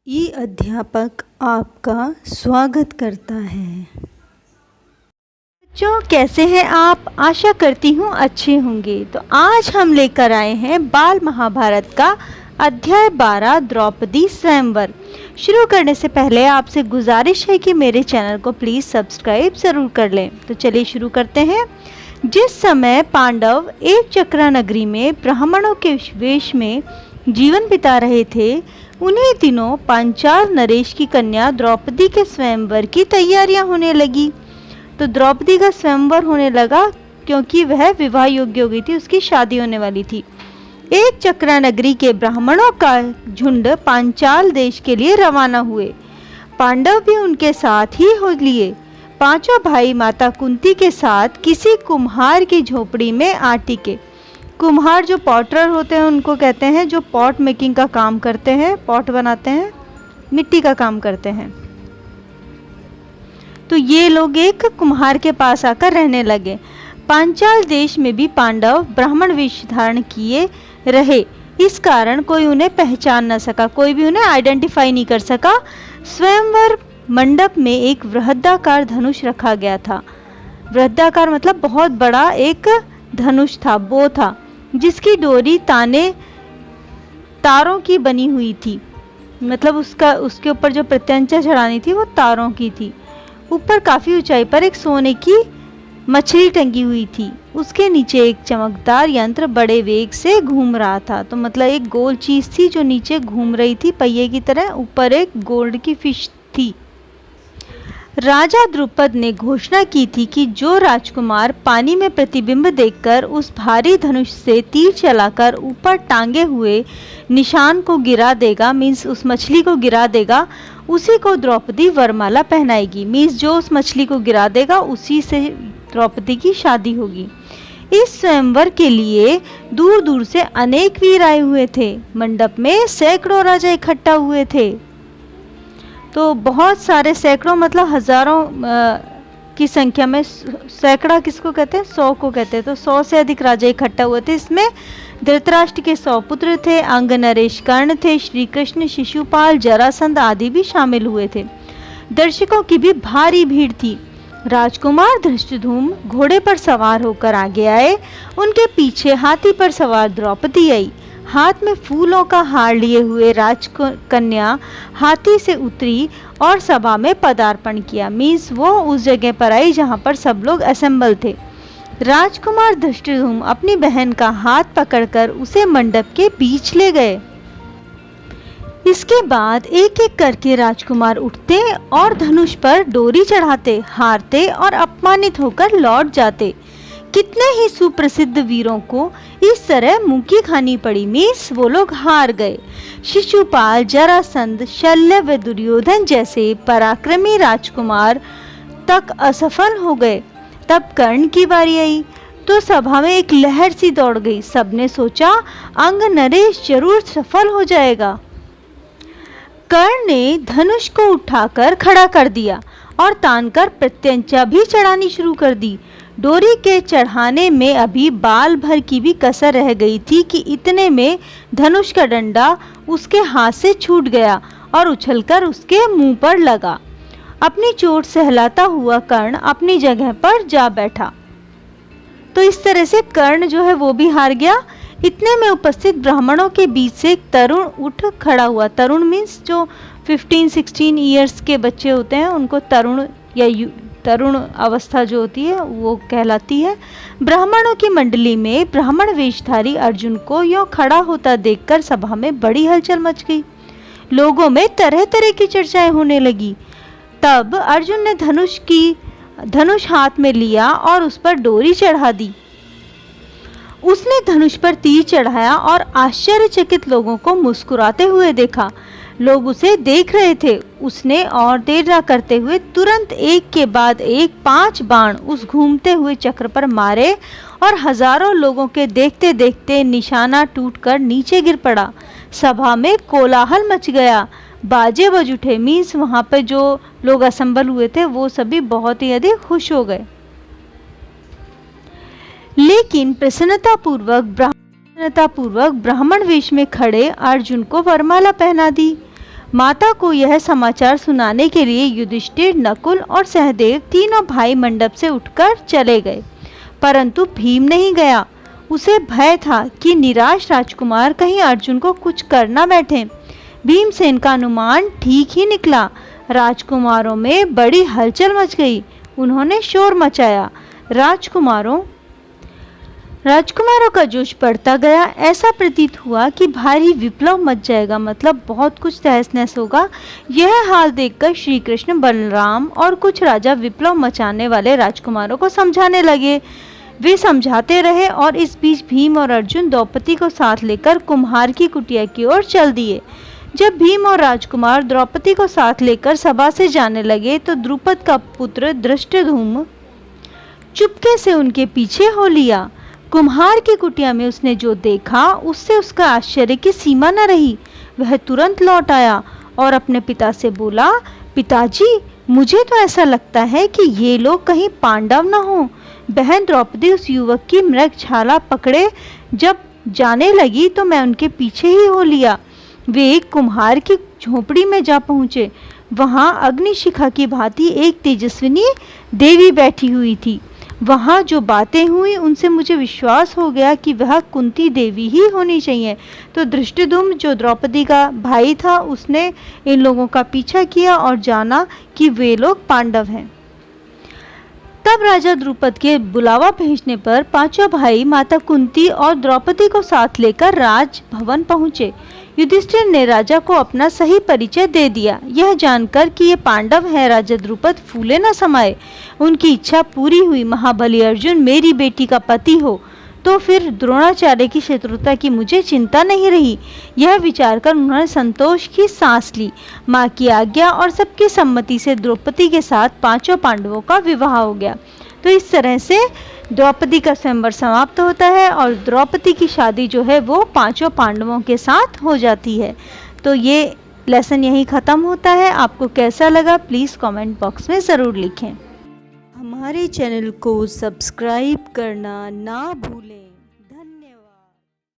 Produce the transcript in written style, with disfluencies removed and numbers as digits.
ई अध्यापक आपका स्वागत करता है। बच्चों, कैसे हैं आप? आशा करती हूँ अच्छे होंगे। तो आज हम लेकर आए हैं बाल महाभारत का अध्याय 12 द्रौपदी स्वयंवर। शुरू करने से पहले आपसे गुजारिश है कि मेरे चैनल को प्लीज़ सब्सक्राइब ज़रूर कर लें। तो चलिए शुरू करते हैं। जिस समय पांडव एक चक्रा नगरी में ब्राह्मणों के वेश में जीवन बिता रहे थे, उन्हीं दिनों पांचाल नरेश की कन्या द्रौपदी के स्वयंवर की तैयारियां होने लगी। तो द्रौपदी का स्वयंवर होने लगा क्योंकि वह विवाह योग्य हो गई थी, उसकी शादी होने वाली थी। एक चक्रा नगरी के ब्राह्मणों का झुंड पांचाल देश के लिए रवाना हुए। पांडव भी उनके साथ ही हो लिए। पांचों भाई माता कुंती के साथ किसी कुम्हार की झोपड़ी में आ टिके। कुम्हार जो पॉटर होते हैं उनको कहते हैं, जो पॉट मेकिंग का काम करते हैं, पॉट बनाते हैं, मिट्टी का काम करते हैं। तो ये लोग एक कुम्हार के पास आकर रहने लगे। पांचाल देश में भी पांडव ब्राह्मण वेश धारण किए रहे, इस कारण कोई उन्हें पहचान न सका, कोई भी उन्हें आइडेंटिफाई नहीं कर सका। स्वयंवर मंडप में एक वृहदाकार धनुष रखा गया था। वृहदाकार मतलब बहुत बड़ा एक धनुष था, बो था, जिसकी डोरी तारों की बनी हुई थी। मतलब उसके ऊपर जो प्रत्यंचा चढ़ानी थी वो तारों की थी। ऊपर काफ़ी ऊंचाई पर एक सोने की मछली टंगी हुई थी। उसके नीचे एक चमकदार यंत्र बड़े वेग से घूम रहा था। तो मतलब एक गोल चीज़ थी जो नीचे घूम रही थी पहिए की तरह, ऊपर एक गोल्ड की फिश थी। राजा द्रुपद ने घोषणा की थी कि जो राजकुमार पानी में प्रतिबिंब देखकर उस भारी धनुष से तीर चलाकर ऊपर टांगे हुए निशान को गिरा देगा, मीन्स उस मछली को गिरा देगा, उसी को द्रौपदी वरमाला पहनाएगी। मीन्स जो उस मछली को गिरा देगा उसी से द्रौपदी की शादी होगी। इस स्वयंवर के लिए दूर दूर से अनेक वीर आए हुए थे। मंडप में सैकड़ों राजा इकट्ठा हुए थे। तो बहुत सारे, सैकड़ों मतलब हजारों की संख्या में, सैकड़ा किसको कहते हैं? 100 को कहते हैं। तो 100 से अधिक राजा इकट्ठा हुए थे। इसमें धृतराष्ट्र के 100 पुत्र थे, अंग नरेश, कर्ण थे, श्री कृष्ण, शिशुपाल, जरासंध आदि भी शामिल हुए थे। दर्शकों की भी भारी भीड़ थी। राजकुमार धृष्टद्युम्न घोड़े पर सवार होकर आगे आए। उनके पीछे हाथी पर सवार द्रौपदी आई। हाथ में फूलों का हार लिए हुए राजकन्या हाथी से उतरी और सभा में पदार्पण किया। मीन्स वो उस जगह पर आई जहाँ पर सब लोग असेंबल थे। राजकुमार धृष्टद्युम्न अपनी बहन का हाथ पकड़कर उसे मंडप के बीच ले गए। इसके बाद एक एक करके राजकुमार उठते और धनुष पर डोरी चढ़ाते, हारते और अपमानित होकर लौट जाते। कितने ही सुप्रसिद्ध वीरों को इस तरह मुंह की खानी पड़ी। मीन्स वो लोग हार गए। शिशुपाल, जरासंध, शल्य व दुर्योधन जैसे पराक्रमी राजकुमार तक असफल हो गए। तब कर्ण की बारी आई तो सभा में एक लहर सी दौड़ गई। सबने सोचा अंग नरेश जरूर सफल हो जाएगा। कर्ण ने धनुष को उठाकर खड़ा कर दिया और तानकर प्रत्यंचा भी चढ़ानी शुरू कर दी। डोरी के चढ़ाने में अभी बाल भर की भी कसर रह गई थी कि इतने में धनुष का डंडा उसके हाथ से छूट गया और उछलकर उसके मुंह पर लगा। अपनी चोट सहलाता हुआ कर्ण अपनी जगह पर जा बैठा। तो इस तरह से कर्ण जो है वो भी हार गया। इतने में उपस्थित ब्राह्मणों के बीच से एक तरुण उठ खड़ा हुआ। तरुण मीन्स जो 15-16 ईयर्स के बच्चे होते हैं उनको तरुण या तरुण अवस्था जो होती है वो कहलाती है। ब्राह्मणों की मंडली में ब्राह्मण वेशधारी अर्जुन को यूं खड़ा होता देखकर सभा में बड़ी हलचल मच गई। लोगों में तरह तरह की चर्चाएं होने लगी। तब अर्जुन ने धनुष हाथ में लिया और उस पर डोरी चढ़ा दी। उसने धनुष पर तीर चढ़ाया और आश्चर्यचकित लोगों को मुस्कुराते हुए देखा। लोग उसे देख रहे थे। उसने और देर न करते हुए तुरंत एक के बाद एक 5 बाण उस घूमते हुए चक्र पर मारे और हजारों लोगों के देखते देखते निशाना टूटकर नीचे गिर पड़ा। सभा में कोलाहल मच गया, बाजे बज उठे। मीन्स वहाँ पे जो लोग असेंबल हुए थे वो सभी बहुत ही अधिक खुश हो गए। लेकिन प्रसन्नतापूर्वक ब्राह्मण वेश में खड़े अर्जुन को वरमाला पहना दी। माता को यह समाचार सुनाने के लिए युधिष्ठिर, नकुल और सहदेव तीनों भाई मंडप से उठकर चले गए, परंतु भीम नहीं गया। उसे भय था कि निराश राजकुमार कहीं अर्जुन को कुछ कर न बैठे। भीमसेन का अनुमान ठीक ही निकला। राजकुमारों में बड़ी हलचल मच गई। उन्होंने शोर मचाया। राजकुमारों का जोश बढ़ता गया। ऐसा प्रतीत हुआ कि भारी विप्लव मच जाएगा, मतलब बहुत कुछ तहस नहस होगा। यह हाल देखकर श्री कृष्ण, बलराम और कुछ राजा विप्लव मचाने वाले राजकुमारों को समझाने लगे। वे समझाते रहे और इस बीच भीम और अर्जुन द्रौपदी को साथ लेकर कुम्हार की कुटिया की ओर चल दिए। जब भीम और राजकुमार द्रौपदी को साथ लेकर सभा से जाने लगे तो द्रुपद का पुत्र धृष्टद्युम्न चुपके से उनके पीछे हो लिया। कुम्हार की कुटिया में उसने जो देखा उससे उसका आश्चर्य की सीमा न रही। वह तुरंत लौट आया और अपने पिता से बोला, पिताजी, मुझे तो ऐसा लगता है कि ये लोग कहीं पांडव न हों। बहन द्रौपदी उस युवक की मृगछाला पकड़े जब जाने लगी तो मैं उनके पीछे ही हो लिया। वे एक कुम्हार की झोपड़ी में जा पहुँचे। वहाँ अग्निशिखा की भांति एक तेजस्विनी देवी बैठी हुई थी। वहाँ जो बातें हुई उनसे मुझे विश्वास हो गया कि वह कुंती देवी ही होनी चाहिए। तो धृष्टद्युम्न, जो द्रौपदी का भाई था, उसने इन लोगों का पीछा किया और जाना कि वे लोग पांडव हैं। तब राजा द्रुपद के बुलावा भेजने पर पांचों भाई माता कुंती और द्रौपदी को साथ लेकर राजभवन पहुँचे। युधिष्ठिर ने राजा को अपना सही परिचय दे दिया। यह जानकर कि ये पांडव है, राजा द्रुपद फूले न समाये। उनकी इच्छा पूरी हुई। महाबली अर्जुन मेरी बेटी का पति हो तो फिर द्रोणाचार्य की शत्रुता की मुझे चिंता नहीं रही। यह विचार कर उन्होंने संतोष की सांस ली। माँ की आज्ञा और सबकी सम्मति से द्रौपदी के साथ पांचों पांडवों का विवाह हो गया। तो इस तरह से द्रौपदी का स्वयंवर समाप्त होता है और द्रौपदी की शादी जो है वो पांचों पांडवों के साथ हो जाती है। तो ये लेसन यहीं ख़त्म होता है। आपको कैसा लगा प्लीज़ कमेंट बॉक्स में ज़रूर लिखें। हमारे चैनल को सब्सक्राइब करना ना भूलें।